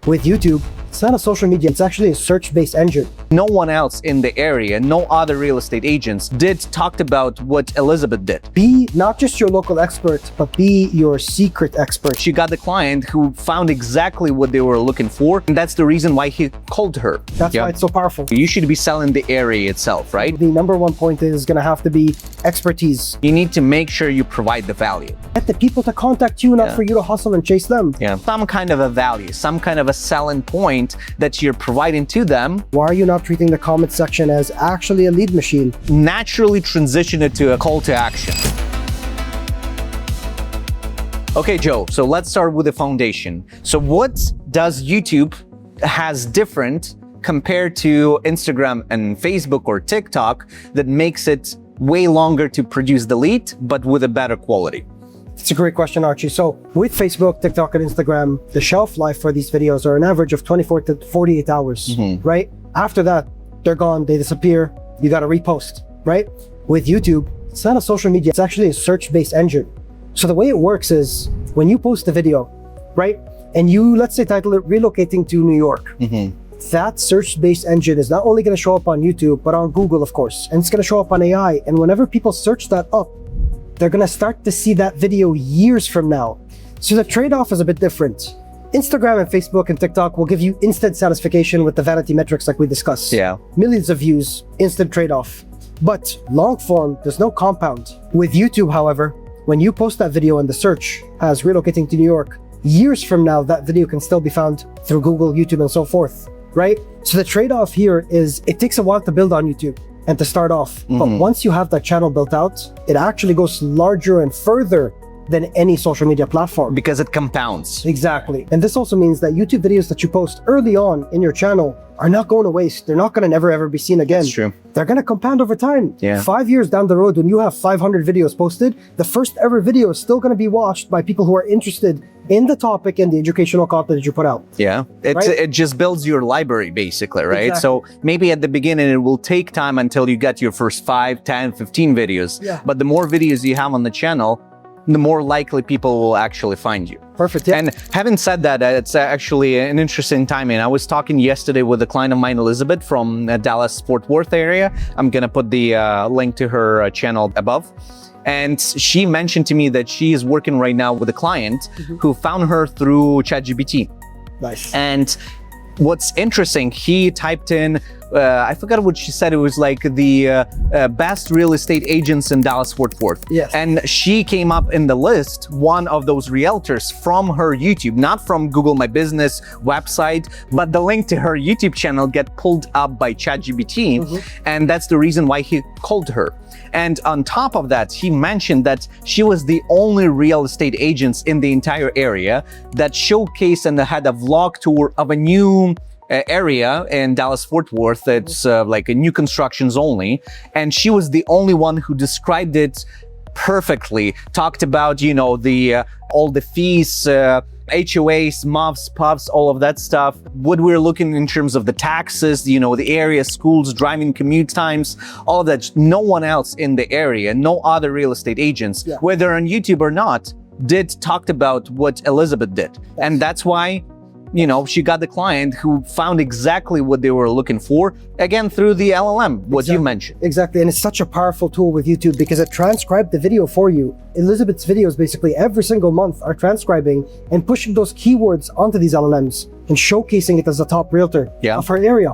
With YouTube, it's not a social media, it's actually a search-based engine. No one else in the area, no other real estate agents talked about what Elizabeth did. Be not just your local expert, but be your secret expert. She got the client who found exactly what they were looking for, and that's the reason why he called her. That's why it's so powerful. You should be selling the area itself, right? The number one point is going to have to be expertise. You need to make sure you provide the value. Get the people to contact you, not for you to hustle and chase them. Some kind of a value, some kind of a selling point that you're providing to them. Why are you not treating the comment section as actually a lead machine? Naturally transition it to a call to action. Okay, Joe, so let's start with the foundation. So what does YouTube has different compared to Instagram and Facebook or TikTok that makes it way longer to produce the lead, but with a better quality? It's a great question, Archie. So with Facebook, TikTok, and Instagram, the shelf life for these videos are an average of 24 to 48 hours, right? After that, they're gone, they disappear, you got to repost, right? With YouTube, it's not a social media, it's actually a search-based engine. So the way it works is when you post a video, right? And you, let's say, title it Relocating to New York. That search-based engine is not only going to show up on YouTube, but on Google, of course. And it's going to show up on AI. And whenever people search that up, they're going to start to see that video years from now. So the trade-off is a bit different. Instagram and Facebook and TikTok will give you instant satisfaction with the vanity metrics like we discussed. Millions of views, instant trade-off. But long form, there's no compound. With YouTube, however, when you post that video and the search as Relocating to New York, years from now, that video can still be found through Google, YouTube, and so forth, right? So the trade-off here is it takes a while to build on YouTube and to start off. But once you have that channel built out, it actually goes larger and further than any social media platform. Because it compounds. Exactly. And this also means that YouTube videos that you post early on in your channel are not going to waste. They're not going to never ever be seen again. That's true. They're going to compound over time. 5 years down the road, when you have 500 videos posted, the first ever video is still going to be watched by people who are interested in the topic and the educational content that you put out. It just builds your library basically, right? So maybe at the beginning it will take time until you get your first 5, 10, 15 videos. But the more videos you have on the channel, the more likely people will actually find you. Perfect. And having said that, it's actually an interesting timing. I was talking yesterday with a client of mine, Elizabeth, from Dallas Fort Worth area. I'm gonna put the link to her channel above. And she mentioned to me that she is working right now with a client who found her through ChatGPT. Nice. And what's interesting, he typed in, I forgot what she said, it was like the best real estate agents in Dallas Fort Worth. And she came up in the list, one of those realtors from her YouTube, not from Google My Business website, but the link to her YouTube channel get pulled up by ChatGPT. And that's the reason why he called her. And on top of that, he mentioned that she was the only real estate agents in the entire area that showcased and had a vlog tour of a new area in Dallas Fort Worth. It's like a new constructions only. And she was the only one who described it perfectly, talked about, you know, the all the fees, HOAs, MUFs, PUFs, all of that stuff. What we're looking in terms of the taxes, you know, the area, schools, driving commute times, all of that. No one else in the area, no other real estate agents, whether on YouTube or not, talked about what Elizabeth did. And that's why, you know, she got the client who found exactly what they were looking for, again, through the LLM, what you mentioned. Exactly, and it's such a powerful tool with YouTube because it transcribed the video for you. Elizabeth's videos basically every single month are transcribing and pushing those keywords onto these LLMs and showcasing it as a top realtor of her area.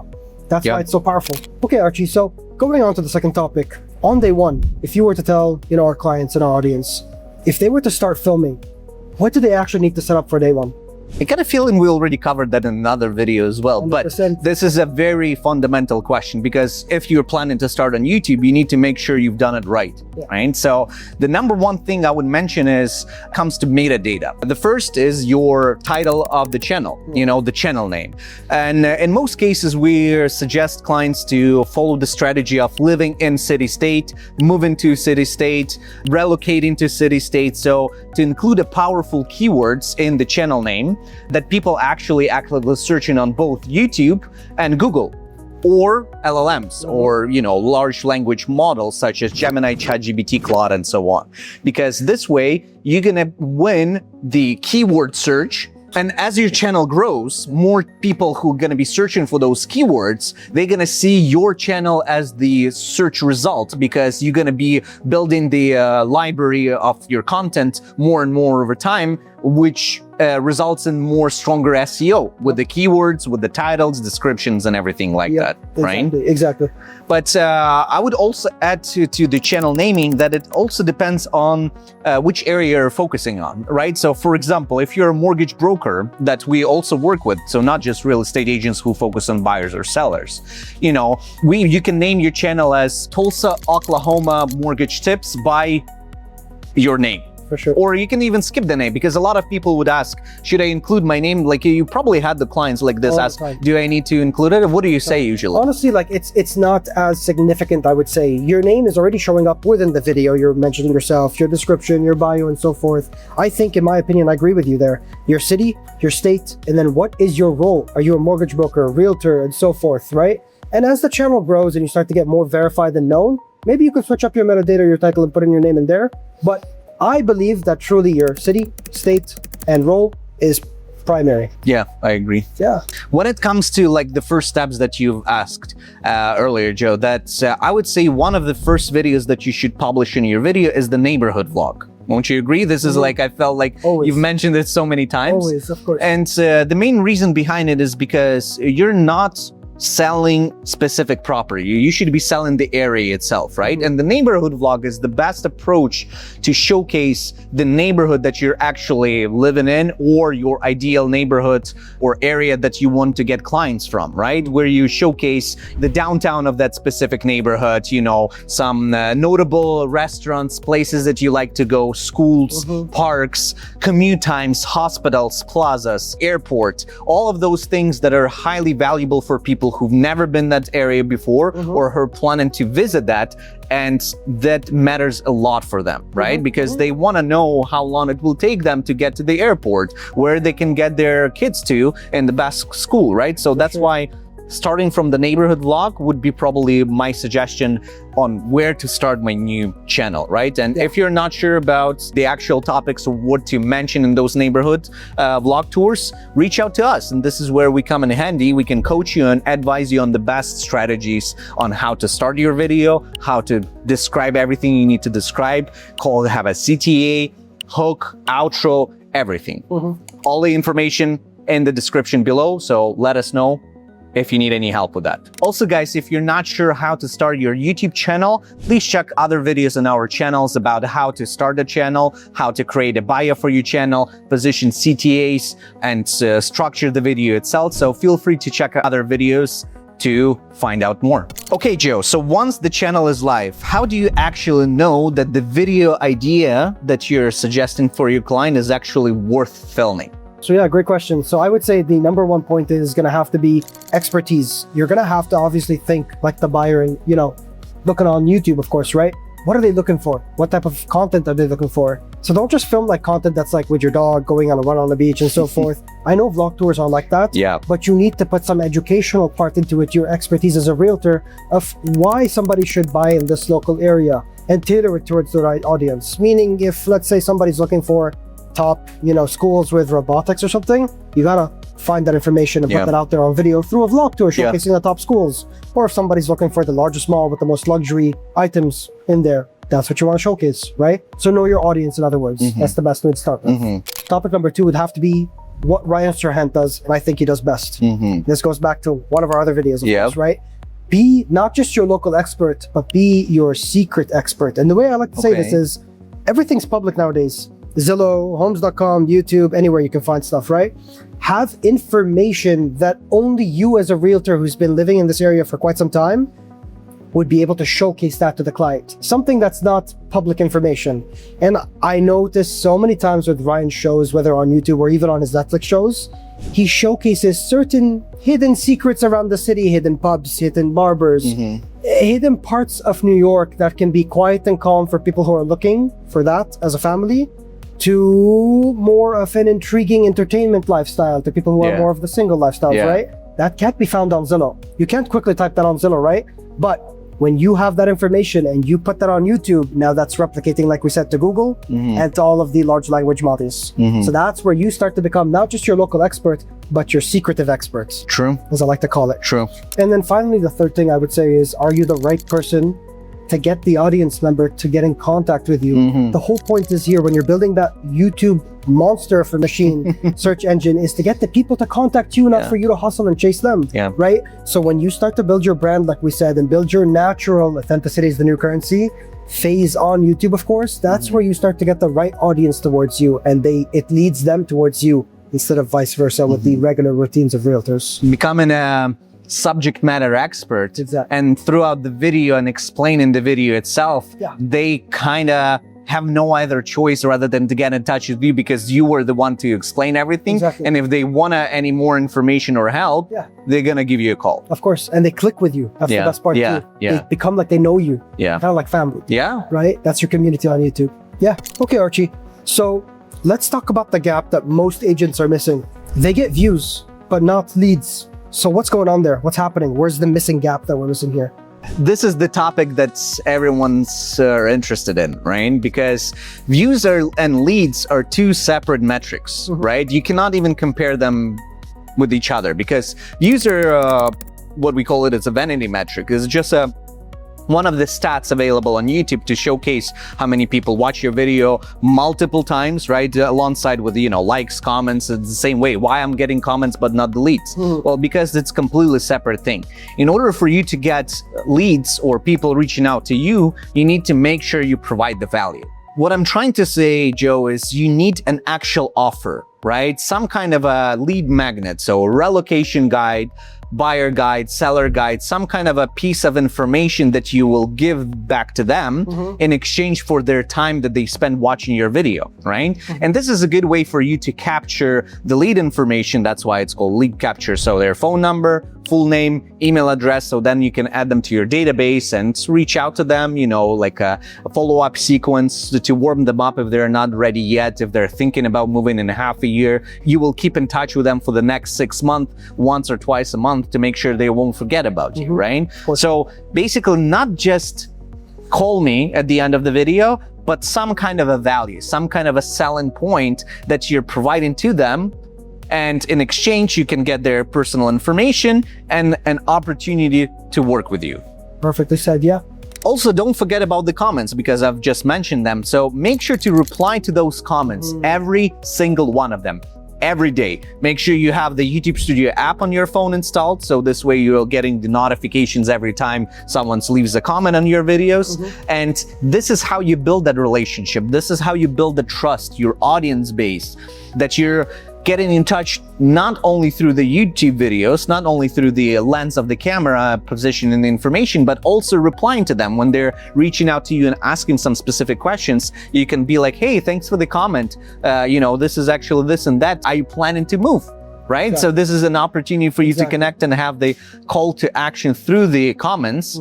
That's why it's so powerful. Okay, Archie, so going on to the second topic. On day one, if you were to tell, you know, our clients and our audience, if they were to start filming, what do they actually need to set up for day one? I got a feeling we already covered that in another video as well, 100%. But this is a very fundamental question because if you're planning to start on YouTube, you need to make sure you've done it right, right? So the number one thing I would mention comes to metadata. The first is your title of the channel, you know, the channel name. And in most cases, we suggest clients to follow the strategy of living in city-state, moving to city-state, relocating to city-state. So to include a powerful keywords in the channel name that people actually actively searching on both YouTube and Google or LLMs or, you know, large language models such as Gemini, ChatGPT, Claude, and so on. Because this way you're gonna win the keyword search And as your channel grows, more people who are going to be searching for those keywords, they're going to see your channel as the search result, because you're going to be building the library of your content more and more over time, which results in more stronger SEO with the keywords, with the titles, descriptions, and everything like that, right? Exactly. But I would also add to the channel naming that it also depends on which area you're focusing on, right? So for example, if you're a mortgage broker that we also work with, so not just real estate agents who focus on buyers or sellers, you know, you can name your channel as Tulsa, Oklahoma Mortgage Tips by your name. For sure. Or you can even skip the name, because a lot of people would ask, should I include my name? Like, you probably had the clients like this ask, do I need to include it? What do you say usually? Honestly, like it's not as significant, I would say. Your name is already showing up within the video. You're mentioning yourself, your description, your bio, and so forth. I think, in my opinion, I agree with you there. Your city, your state, and then what is your role? Are you a mortgage broker, a realtor, and so forth, right? And as the channel grows and you start to get more verified and known, maybe you could switch up your metadata, your title, and put in your name in there. But I believe that truly your city, state, and role is primary. Yeah, I agree. Yeah. When it comes to like the first steps that you've asked earlier, Joe, that's I would say one of the first videos that you should publish in your video is the neighborhood vlog. Won't you agree? This is like, I felt like you've mentioned it so many times. Always, of course. And the main reason behind it is because you're not selling specific property. You should be selling the area itself, right? And the neighborhood vlog is the best approach to showcase the neighborhood that you're actually living in, or your ideal neighborhood or area that you want to get clients from, right? Where you showcase the downtown of that specific neighborhood, you know, some notable restaurants, places that you like to go, schools, parks, commute times, hospitals, plazas, airport, all of those things that are highly valuable for people who've never been that area before or who are planning to visit that, and that matters a lot for them, right? Because they want to know how long it will take them to get to the airport, where they can get their kids to, and the best school, right? So that's why starting from the neighborhood vlog would be probably my suggestion on where to start my new channel, right? And if you're not sure about the actual topics or what to mention in those neighborhood vlog tours, reach out to us. And this is where we come in handy. We can coach you and advise you on the best strategies on how to start your video, how to describe everything you need to describe, have a CTA, hook, outro, everything. All the information in the description below. So let us know if you need any help with that. Also guys, if you're not sure how to start your YouTube channel, please check other videos on our channels about how to start a channel, how to create a bio for your channel, position CTAs, and structure the video itself. So feel free to check out other videos to find out more. Okay, Joe, so once the channel is live, how do you actually know that the video idea that you're suggesting for your client is actually worth filming? So yeah, great question. So I would say the number one point is going to have to be expertise. You're going to have to obviously think like the buyer, and, you know, looking on YouTube, of course, right? What are they looking for? What type of content are they looking for? So don't just film like content that's like with your dog going on a run on the beach and so forth. I know vlog tours are like that, but you need to put some educational part into it, your expertise as a realtor of why somebody should buy in this local area, and tailor it towards the right audience. Meaning if, let's say, somebody's looking for top, you know, schools with robotics or something, you gotta find that information and put that out there on video through a vlog tour showcasing the top schools. Or if somebody's looking for the largest mall with the most luxury items in there, that's what you want to showcase, right? So know your audience, in other words. That's the best way to start with. Topic number 2 would have to be what Ryan Serhant does, and I think he does best. This goes back to one of our other videos, of course, right? Be not just your local expert, but be your secret expert. And the way I like to say this is, everything's public nowadays. Zillow, homes.com, YouTube, anywhere you can find stuff, right? Have information that only you as a realtor who's been living in this area for quite some time would be able to showcase that to the client. Something that's not public information. And I noticed so many times with Ryan's shows, whether on YouTube or even on his Netflix shows, he showcases certain hidden secrets around the city, hidden pubs, hidden barbers, hidden parts of New York that can be quiet and calm for people who are looking for that as a family, to more of an intriguing entertainment lifestyle to people who are more of the single lifestyles, right? That can't be found on Zillow. You can't quickly type that on Zillow, right? But When you have that information and you put that on YouTube, now that's replicating, like we said, to Google and to all of the large language models. So that's where you start to become not just your local expert, but your secretive experts. True. As I like to call it. True. And then finally, the third thing I would say is, are you the right person to get the audience member to get in contact with you? The whole point is here, when you're building that YouTube monster of a machine search engine, is to get the people to contact you, not for you to hustle and chase them. Right? So when you start to build your brand, like we said, and build your natural authenticity is the new currency phase on YouTube, of course, that's where you start to get the right audience towards you, and it leads them towards you instead of vice versa with the regular routines of realtors. Becoming a subject matter expert, and throughout the video and explaining the video itself, they kind of have no other choice rather than to get in touch with you, because you were the one to explain everything. And if they want any more information or help, they're gonna give you a call. Of course, and they click with you. That's the best part too. They become like they know you. Kind of like family. Right? That's your community on YouTube. Okay, Archie. So let's talk about the gap that most agents are missing. They get views, but not leads. So what's going on there? What's happening? Where's the missing gap that we're missing here? This is the topic that everyone's interested in, right? Because views and leads are two separate metrics, right? You cannot even compare them with each other, because views are what we call it as a vanity metric. It's just one of the stats available on YouTube to showcase how many people watch your video multiple times, right? Alongside with, likes, comments. It's the same way. Why I'm getting comments but not the leads? Well, because it's completely separate thing. In order for you to get leads or people reaching out to you, you need to make sure you provide the value. What I'm trying to say, Joe, is you need an actual offer, right? Some kind of a lead magnet. So a relocation guide, buyer guide, seller guide, some kind of a piece of information that you will give back to them in exchange for their time that they spend watching your video, right? And this is a good way for you to capture the lead information. That's why it's called lead capture. So their phone number, full name, email address, so then you can add them to your database and reach out to them, like a follow-up sequence to warm them up if they're not ready yet, if they're thinking about moving in half a year. You will keep in touch with them for the next 6 months, once or twice a month, to make sure they won't forget about you, right? So basically, not just call me at the end of the video, but some kind of a value, some kind of a selling point that you're providing to them. And in exchange, you can get their personal information and an opportunity to work with you. Perfectly said, Also, don't forget about the comments, because I've just mentioned them. So make sure to reply to those comments, every single one of them, every day. Make sure you have the YouTube Studio app on your phone installed, so this way you're getting the notifications every time someone leaves a comment on your videos. And this is how you build that relationship. This is how you build the trust, your audience base, that you're getting in touch not only through the YouTube videos, not only through the lens of the camera position and the information, but also replying to them when they're reaching out to you and asking some specific questions. You can be like, hey, thanks for the comment. This is actually this and that. Are you planning to move? Right? So this is an opportunity for you to connect and have the call to action through the comments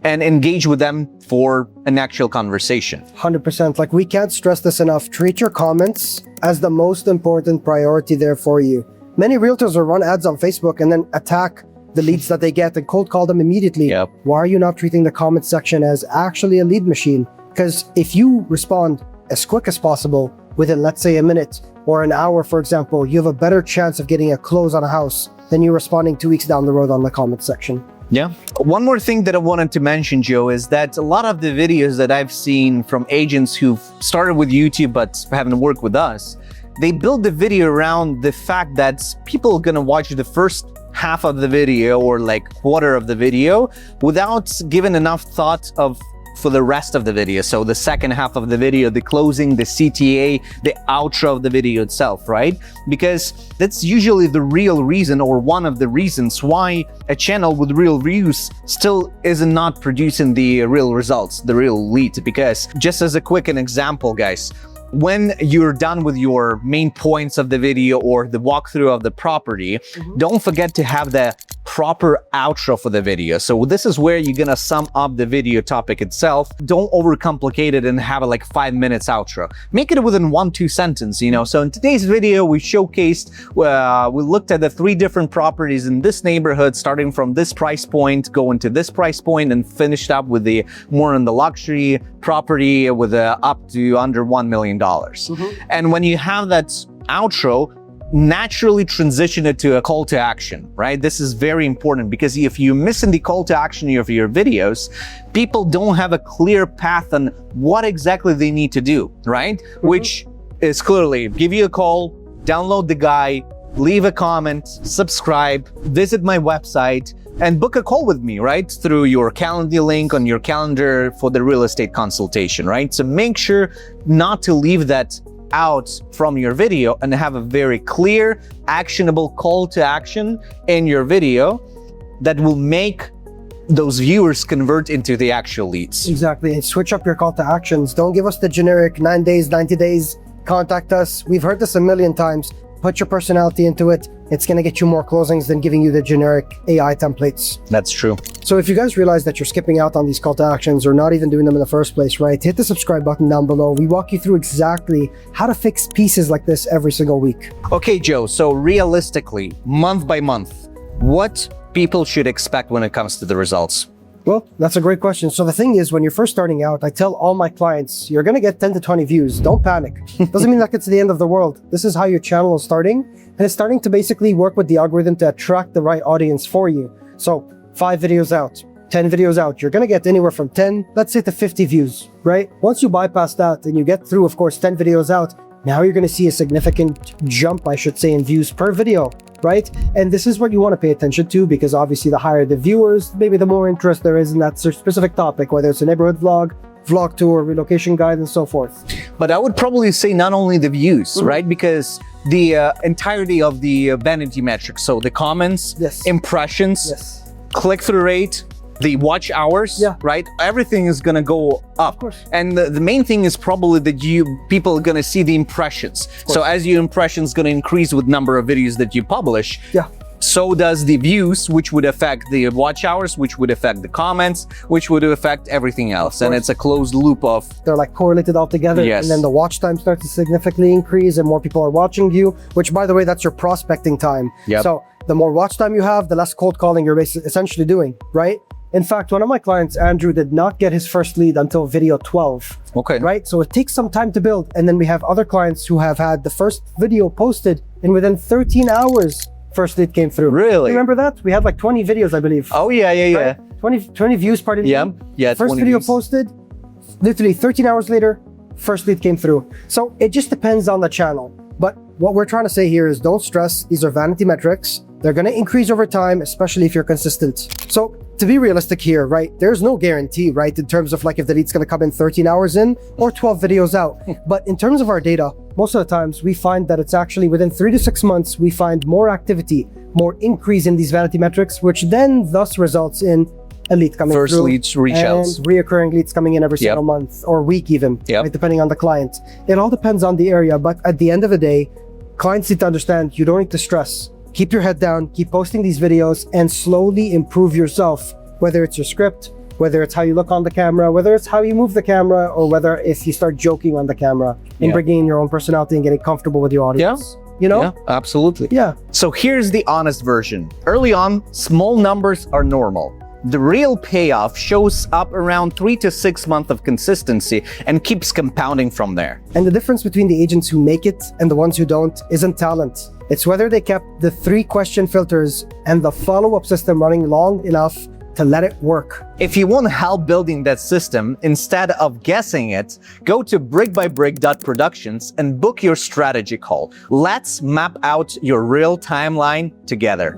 and engage with them for an actual conversation. 100%. Like, we can't stress this enough. Treat your comments as the most important priority there for you. Many realtors will run ads on Facebook and then attack the leads that they get and cold call them immediately. Why are you not treating the comment section as actually a lead machine? Because if you respond as quick as possible within, let's say, a minute or an hour, for example, you have a better chance of getting a close on a house than you responding 2 weeks down the road on the comment section. One more thing that I wanted to mention, Joe, is that a lot of the videos that I've seen from agents who've started with YouTube but haven't worked with us, they build the video around the fact that people are gonna watch the first half of the video or like quarter of the video without giving enough thought for the rest of the video. So the second half of the video, the closing, the CTA, the outro of the video itself, right? Because that's usually the real reason, or one of the reasons why a channel with real views still is not producing the real results, the real leads. Because just as a quick example, guys, when you're done with your main points of the video or the walkthrough of the property, don't forget to have the proper outro for the video. So this is where you're gonna sum up the video topic itself. Don't overcomplicate it and have a like 5 minutes outro. Make it within 1-2 sentences, you know. So in today's video, we showcased, we looked at the 3 different properties in this neighborhood, starting from this price point, going to this price point, and finished up with the more on the luxury property with up to under $1 million. And when you have that outro, naturally transition it to a call to action, right? This is very important because if you're missing the call to action of your videos, people don't have a clear path on what exactly they need to do, right? Which is clearly give you a call, download the guide, leave a comment, subscribe, visit my website, and book a call with me, right? Through your calendar link on your calendar for the real estate consultation, right? So make sure not to leave that out from your video and have a very clear, actionable call to action in your video that will make those viewers convert into the actual leads. Exactly, and switch up your call to actions. Don't give us the generic 9 days, 90 days, contact us. We've heard this a million times. Put your personality into it. It's gonna get you more closings than giving you the generic AI templates. That's true. So if you guys realize that you're skipping out on these call to actions or not even doing them in the first place, right? Hit the subscribe button down below. We walk you through exactly how to fix pieces like this every single week. Okay, Joe, so realistically, month by month, what people should expect when it comes to the results? Well, that's a great question. So the thing is, when you're first starting out, I tell all my clients, you're going to get 10 to 20 views. Don't panic. Doesn't mean like it's the end of the world. This is how your channel is starting. And it's starting to basically work with the algorithm to attract the right audience for you. So 5 videos out, 10 videos out, you're going to get anywhere from 10, let's say to 50 views, right? Once you bypass that and you get through, of course, 10 videos out, now you're going to see a significant jump, I should say, in views per video, right? And this is what you want to pay attention to, because obviously the higher the viewers, maybe the more interest there is in that specific topic, whether it's a neighborhood vlog, vlog tour, relocation guide, and so forth. But I would probably say not only the views, right? Because the entirety of the vanity metrics, so the comments, impressions, click-through rate, the watch hours, right? Everything is gonna go up. Of course. And the main thing is probably that people are gonna see the impressions. So as your impressions gonna increase with number of videos that you publish, so does the views, which would affect the watch hours, which would affect the comments, which would affect everything else. And it's a closed loop of... They're like correlated all together. And then the watch time starts to significantly increase and more people are watching you, which, by the way, that's your prospecting time. So the more watch time you have, the less cold calling you're essentially doing, right? In fact, one of my clients, Andrew, did not get his first lead until video 12. Right? So it takes some time to build. And then we have other clients who have had the first video posted and within 13 hours, first lead came through. Really? You remember that? We had like 20 videos, I believe. Oh, yeah. 20 views, pardon me. Yeah, first video views. Posted, literally 13 hours later, first lead came through. So it just depends on the channel. But what we're trying to say here is don't stress. These are vanity metrics. They're going to increase over time, especially if you're consistent. So to be realistic here, right, there's no guarantee, right, in terms of like if the lead's going to come in 13 hours in or 12 videos out. But in terms of our data, most of the times we find that it's actually within 3 to 6 months, we find more activity, more increase in these vanity metrics, which then thus results in a lead coming through. First leads, reach outs. And reoccurring leads coming in every single month or week even, right, depending on the client. It all depends on the area. But at the end of the day, clients need to understand you don't need to stress. Keep your head down, keep posting these videos, and slowly improve yourself, whether it's your script, whether it's how you look on the camera, whether it's how you move the camera, or whether if you start joking on the camera and bringing in your own personality and getting comfortable with your audience. You know? Yeah, absolutely. Yeah. So here's the honest version. Early on, small numbers are normal. The real payoff shows up around 3 to 6 months of consistency and keeps compounding from there. And the difference between the agents who make it and the ones who don't isn't talent. It's whether they kept the 3 question filters and the follow-up system running long enough to let it work. If you want help building that system instead of guessing it, go to brickbybrick.productions and book your strategy call. Let's map out your real timeline together.